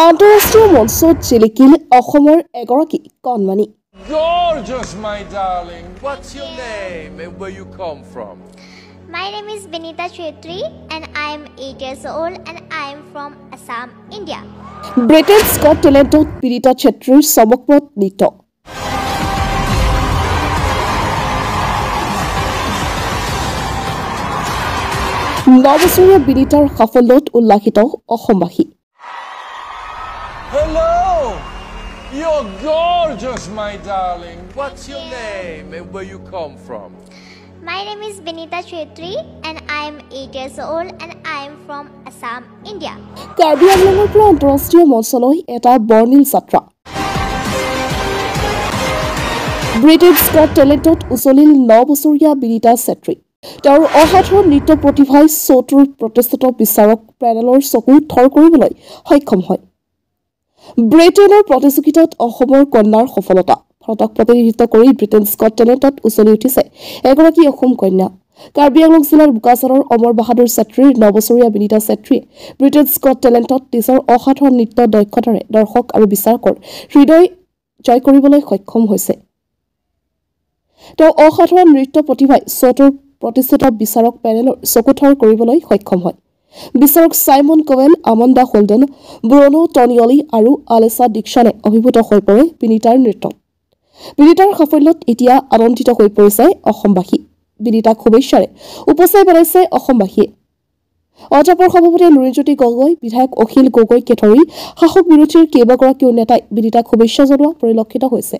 আন্তঃৰাষ্ট্ৰীয় মঞ্চত জিলিকিল অসমৰ এগৰাকী কণমানি। Gorgeous, my darling. What's your name and where you come from? My name is Benita Chetri and I am 8 years old and I am from Assam, India. Britain's Got Talentত Benita Chetriৰ চমকপ্ৰদ নৃত্য। নৱবছৰীয়া বিনিতাৰ সাফল্যত উল্লাসিত অসমবাসী। Hello. You're gorgeous, my darling. What's your name and where you come from? My name is Benita Chetri and I am 8 years old and I am from Assam, India. Karbi আংলঙৰ পৰা আন্তঃৰাষ্ট্ৰীয় মঞ্চলৈ এটা বৰ্ণিল যাত্ৰা। ব্ৰিটেইনছ গট টেলেণ্টত উচলিল 9 বছৰীয়া বিনিতা চেত্ৰী। তেওঁৰ অসাধাৰণ নৃত্য প্ৰতিভাই শ্ব'টোৰ প্ৰতিষ্ঠিত বিচাৰক পেনেলৰ চকু থৰ কৰিবলৈ সক্ষম হয়। ব্ৰিটেইনৰ প্ৰতিযোগিতাত অসমৰ কন্যাৰ সফলতা ভাৰতক প্ৰতিনিধিত্ব কৰি ব্ৰিটেইনছ গট টেলেণ্টত উচলি উঠিছে এগৰাকী অসম কন্যা। কাৰ্বি আংলং জিলাৰ বোকাচাৰৰ অমৰ বাহাদুৰ চেত্ৰীৰ 9 বছৰীয়া বিনিতা চেত্ৰীয়ে ব্ৰিটেইনছ গট টেলেণ্টত নিজৰ অসাধাৰণ নৃত্য দক্ষতাৰে দৰ্শক আৰু বিচাৰকৰ হৃদয় জয় কৰিবলৈ সক্ষম হৈছে। তেওঁ অসাধাৰণ নৃত্য প্ৰতিভাই শ্ব'টোৰ প্ৰতিষ্ঠিত বিচাৰক পেনেলৰ চকুথৰ কৰিবলৈ সক্ষম হয়। বিচাৰক চাইমন কোৱেন, আমণ্ডা হোল্ডেন, ব্ৰুনো টনিয়লি আৰু আলেছা ডিকছনে অভিভূত হৈ পৰে বিনিতাৰ নৃত্যত। বিনিতাৰ সাফল্যত এতিয়া আনন্দিত হৈ পৰিছে অসমবাসী। বিনিতাক শুভেচ্ছাৰে উপচাই পেলাইছে অসমবাসীয়ে। অজাপৰ সভাপতি লুৰিণজ্যোতি গগৈ, বিধায়ক অখিল গগৈকে ধৰি শাসক বিৰোধীৰ কেইবাগৰাকীও নেতাই বিনিতাক শুভেচ্ছা জনোৱা পৰিলক্ষিত হৈছে।